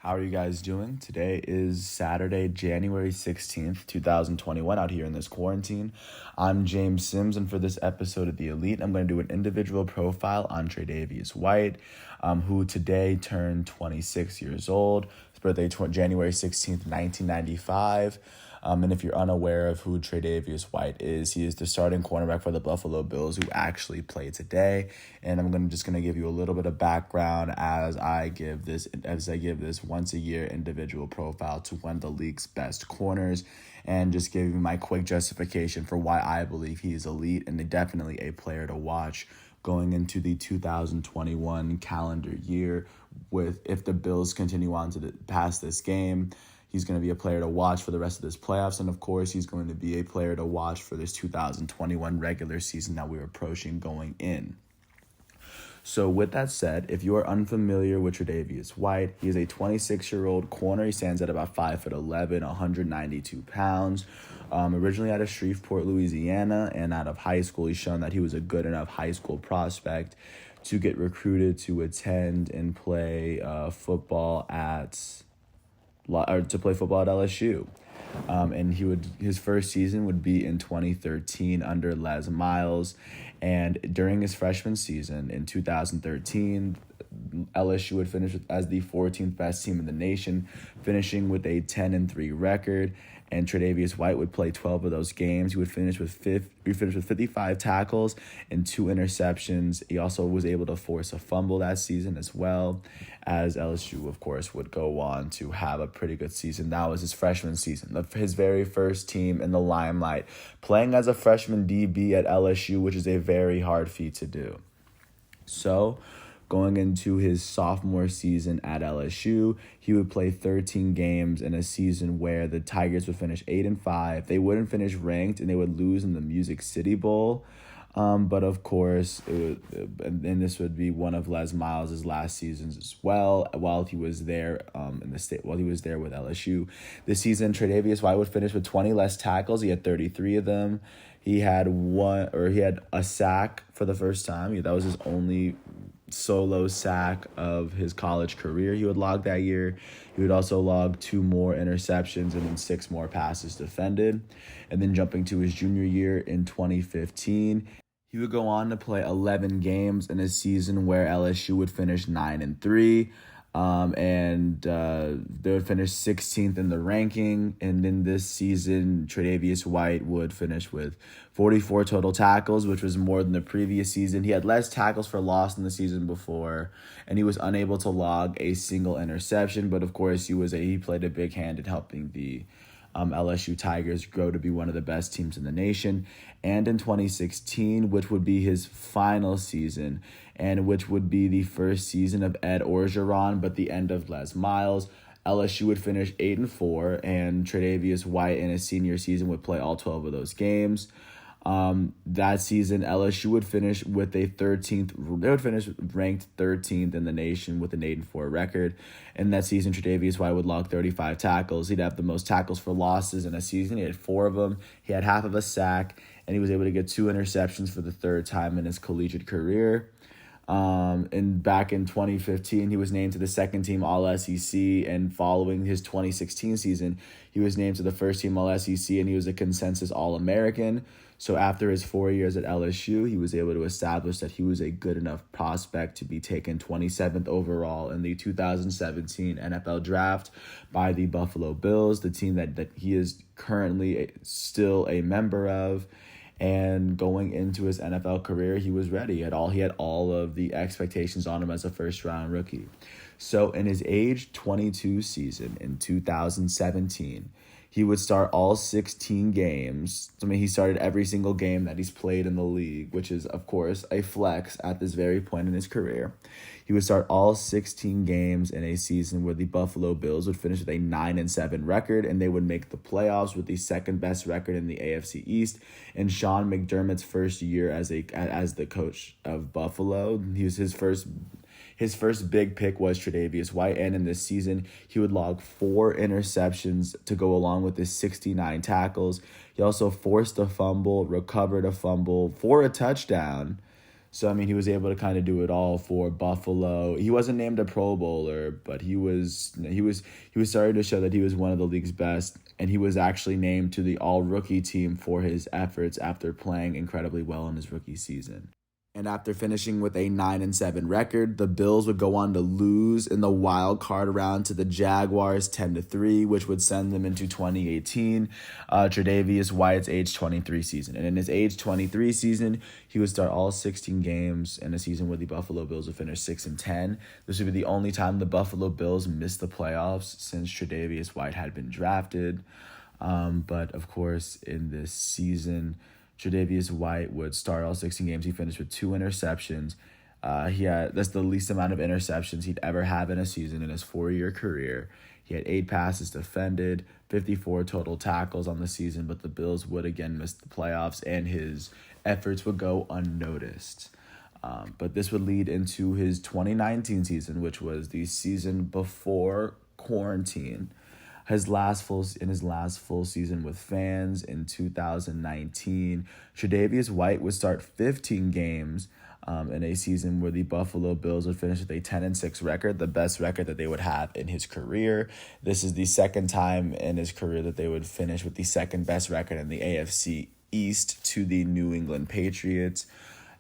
How are you guys doing? Today is Saturday, January 16th, 2021, out here in this quarantine. I'm James Sims, and for this episode of The Elite, I'm going to do an individual profile on Tre'Davious White, who today turned 26 years old. His birthday, January 16th, 1995. And if you're unaware of who Tre'Davious White is, he is the starting cornerback for the Buffalo Bills who actually play today. And I'm just gonna give you a little bit of background as I give this once a year individual profile to one of the league's best corners, and just give you my quick justification for why I believe he is elite and definitely a player to watch going into the 2021 calendar year. With if the Bills continue on to past this game, he's going to be a player to watch for the rest of this playoffs. And, of course, he's going to be a player to watch for this 2021 regular season that we're approaching going in. So with that said, if you are unfamiliar with Tre'Davious White, he is a 26-year-old corner. He stands at about 5'11", 192 pounds. Originally out of Shreveport, Louisiana, and out of high school, he's shown that he was a good enough high school prospect to get recruited to attend and play football at LSU. And his first season would be in 2013 under Les Miles. And during his freshman season in 2013, LSU would finish as the 14th best team in the nation, finishing with a 10-3 record. And Tre'Davious White would play 12 of those games. He would finish with 55 tackles and 2 interceptions. He also was able to force a fumble that season as well, as LSU, of course, would go on to have a pretty good season. That was his freshman season, his very first team in the limelight, playing as a freshman DB at LSU, which is a very hard feat to do. So, going into his sophomore season at LSU, he would play 13 games in a season where the Tigers would finish 8-5. They wouldn't finish ranked, and they would lose in the Music City Bowl. But of course, and this would be one of Les Miles' last seasons as well. While he was there while he was there with LSU, this season Tre'Davious White would finish with 20 less tackles. He had 33 of them. He had a sack for the first time. That was his only solo sack of his college career he would log that year. He would also log 2 more interceptions and then 6 more passes defended. And then jumping to his junior year in 2015, he would go on to play 11 games in a season where LSU would finish 9-3. They would finish 16th in the ranking. And in this season, Tre'Davious White would finish with 44 total tackles, which was more than the previous season. He had less tackles for loss than the season before, and he was unable to log a single interception. But of course, he played a big hand in helping the LSU Tigers grow to be one of the best teams in the nation. And in 2016, which would be his final season, and which would be the first season of Ed Orgeron, but the end of Les Miles, LSU would finish 8-4, and Tre'Davious White in his senior season would play all 12 of those games. That season, LSU would finish with a 13th. They would finish ranked 13th in the nation with an 8-4 record. In that season, Tre'Davious White would log 35 tackles. He'd have the most tackles for losses in a season. He had 4 of them. He had half of a sack, and he was able to get 2 interceptions for the third time in his collegiate career. And back in 2015, he was named to the second team All-SEC, and following his 2016 season, he was named to the first team All-SEC, and he was a consensus All-American. So after his 4 years at LSU, he was able to establish that he was a good enough prospect to be taken 27th overall in the 2017 NFL Draft by the Buffalo Bills, the team that he is currently still a member of. And going into his NFL career, he was ready. He had all of the expectations on him as a first-round rookie. So in his age 22 season in 2017, he would start all 16 games. He started every single game that he's played in the league, which is, of course, a flex at this very point in his career. He would start all 16 games in a season where the Buffalo Bills would finish with a 9-7 record, and they would make the playoffs with the second best record in the AFC East. In Sean McDermott's first year as the coach of Buffalo, his first big pick was Tre'Davious White, and in this season, he would log 4 interceptions to go along with his 69 tackles. He also forced a fumble, recovered a fumble for a touchdown. So I mean, he was able to kind of do it all for Buffalo. He wasn't named a Pro Bowler, but he was starting to show that he was one of the league's best, and he was actually named to the All Rookie team for his efforts after playing incredibly well in his rookie season. And after finishing with a 9-7 record, the Bills would go on to lose in the wild card round to the Jaguars 10-3, which would send them into 2018, Tre'Davious White's age 23 season. And in his age 23 season, he would start all 16 games in a season where the Buffalo Bills would finish 6-10. This would be the only time the Buffalo Bills missed the playoffs since Tre'Davious White had been drafted. But of course, in this season, Tre'Davious White would start all 16 games. He finished with 2 interceptions. That's the least amount of interceptions he'd ever have in a season in his 4-year career. He had 8 passes defended, 54 total tackles on the season, but the Bills would again miss the playoffs, and his efforts would go unnoticed. But this would lead into his 2019 season, which was the season before quarantine. His last full season with fans in 2019, Tre'Davious White would start 15 games in a season where the Buffalo Bills would finish with a 10-6 record, the best record that they would have in his career. This is the second time in his career that they would finish with the second best record in the AFC East to the New England Patriots.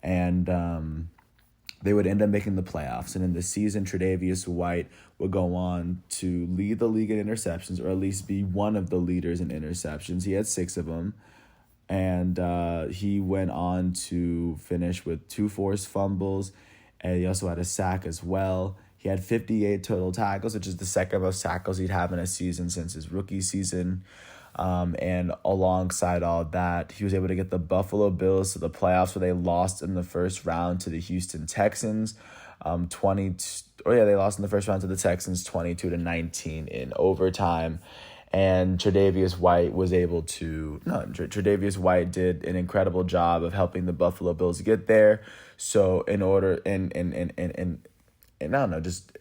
And they would end up making the playoffs. And in the season, Tre'Davious White would go on to lead the league in interceptions, or at least be one of the leaders in interceptions. He had 6 of them. And he went on to finish with 2 forced fumbles. And he also had a sack as well. He had 58 total tackles, which is the second most tackles he'd have in a season since his rookie season. And alongside all that, he was able to get the Buffalo Bills to the playoffs, where they lost in the first round to the Houston Texans. They lost in the first round to the Texans 22-19 in overtime. And Tre'Davious White did an incredible job of helping the Buffalo Bills get there. So in order and I don't know, just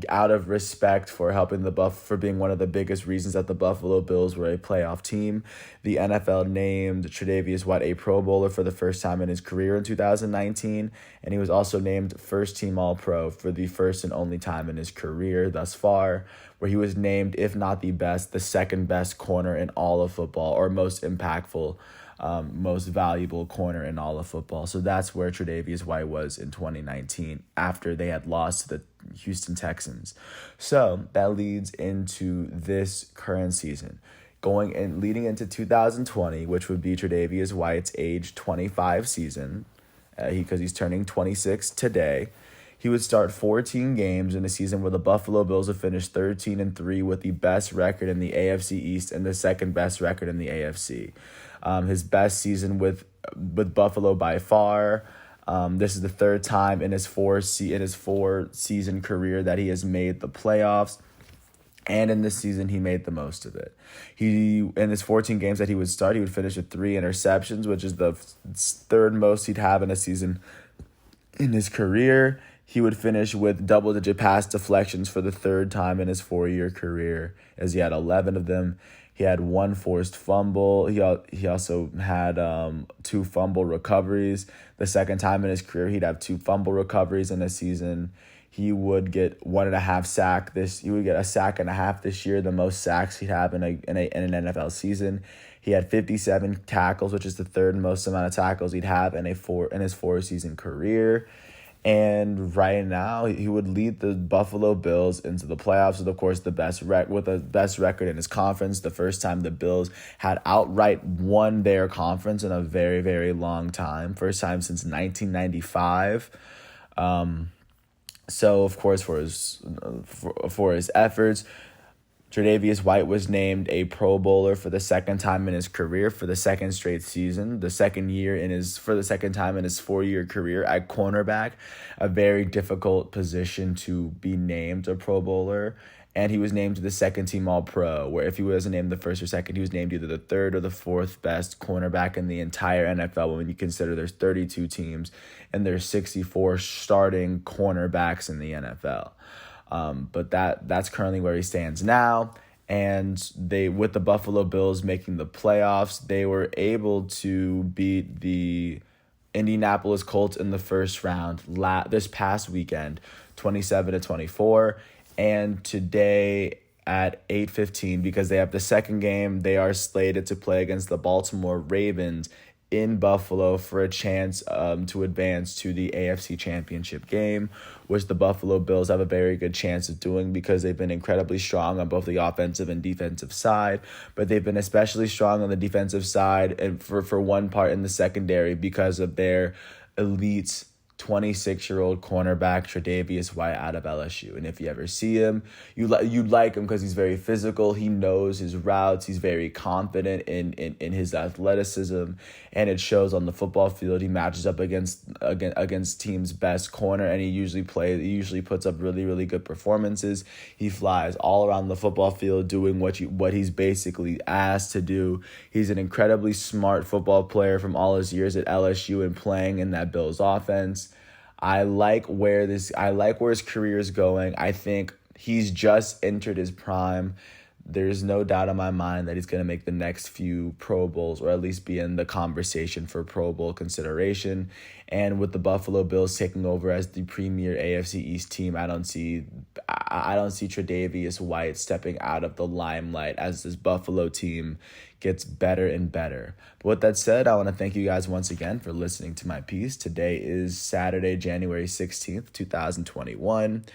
out of respect for helping for being one of the biggest reasons that the Buffalo Bills were a playoff team, the NFL named Tre'Davious White a Pro Bowler for the first time in his career in 2019, and he was also named first team All-Pro for the first and only time in his career thus far, where he was named, if not the best, the second best corner in all of football, or most impactful, most valuable corner in all of football. So that's where Tre'Davious White was in 2019 after they had lost to the Houston Texans. So that leads into this current season, leading into 2020, which would be Tre'Davious White's age 25 season, because he's turning 26 today. He would start 14 games in a season where the Buffalo Bills would finish 13-3 with the best record in the AFC East and the second best record in the AFC. His best season with Buffalo by far. This is the third time in his 4-season career that he has made the playoffs. And in this season, he made the most of it. In his 14 games that he would start, he would finish with 3 interceptions, which is the third most he'd have in a season in his career. He would finish with double-digit pass deflections for the third time in his 4-year career, as he had 11 of them. He had 1 forced fumble. He also had 2 fumble recoveries. The second time in his career, he'd have 2 fumble recoveries in a season. He would get 1.5 sack He would get a sack and a half this year, the most sacks he'd have in an NFL season. He had 57 tackles, which is the third most amount of tackles he'd have in his 4-season career. And right now, he would lead the Buffalo Bills into the playoffs with, of course, the best record in his conference. The first time the Bills had outright won their conference in a very, very long time. First time since 1995. So, of course, for his efforts, Tre'Davious White was named a Pro Bowler for the second time in his career for the second straight season, for the second time in his 4-year career at cornerback, a very difficult position to be named a Pro Bowler. And he was named to the second team All-Pro, where if he wasn't named the first or second, he was named either the third or the fourth best cornerback in the entire NFL when you consider there's 32 teams and there's 64 starting cornerbacks in the NFL. But that's currently where he stands now. And with the Buffalo Bills making the playoffs, they were able to beat the Indianapolis Colts in the first round this past weekend, 27-24. And today at 8:15, because they have the second game, they are slated to play against the Baltimore Ravens in Buffalo for a chance to advance to the AFC Championship game, which the Buffalo Bills have a very good chance of doing because they've been incredibly strong on both the offensive and defensive side, but they've been especially strong on the defensive side and for one part in the secondary because of their elite 26-year-old cornerback Tre'Davious White out of LSU. And if you ever see him, you like him because he's very physical. He knows his routes. He's very confident in his athleticism, and it shows on the football field. He matches up against team's best corner, and he usually puts up really, really good performances. He flies all around the football field doing what he's basically asked to do. He's an incredibly smart football player from all his years at LSU and playing in that Bills offense. I like where his career is going. I think he's just entered his prime. There's no doubt in my mind that he's going to make the next few Pro Bowls, or at least be in the conversation for Pro Bowl consideration. And with the Buffalo Bills taking over as the premier AFC East team, I don't see Tre'Davious White stepping out of the limelight as this Buffalo team gets better and better. But with that said, I want to thank you guys once again for listening to my piece. Today is Saturday, January 16th, 2021.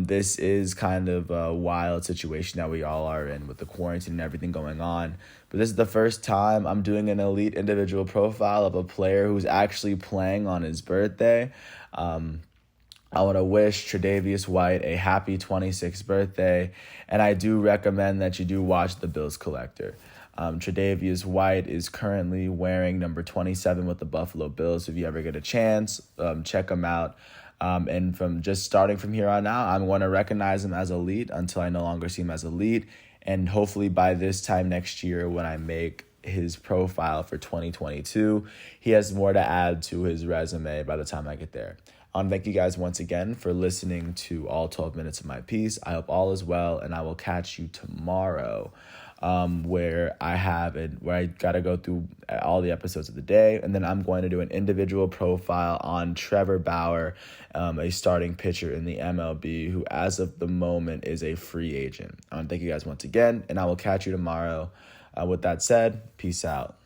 This is kind of a wild situation that we all are in with the quarantine and everything going on. But this is the first time I'm doing an elite individual profile of a player who's actually playing on his birthday. I want to wish Tre'Davious White a happy 26th birthday, and I do recommend that you do watch The Bills Collector. Tre'Davious White is currently wearing number 27 with the Buffalo Bills. If you ever get a chance, check him out. And starting from here on out, I'm going to recognize him as elite until I no longer see him as elite. And hopefully by this time next year, when I make his profile for 2022, he has more to add to his resume by the time I get there. Thank you guys once again for listening to all 12 minutes of my piece. I hope all is well, and I will catch you tomorrow. Where I got to go through all the episodes of the day. And then I'm going to do an individual profile on Trevor Bauer, a starting pitcher in the MLB, who as of the moment is a free agent. Thank you guys once again, and I will catch you tomorrow. With that said, peace out.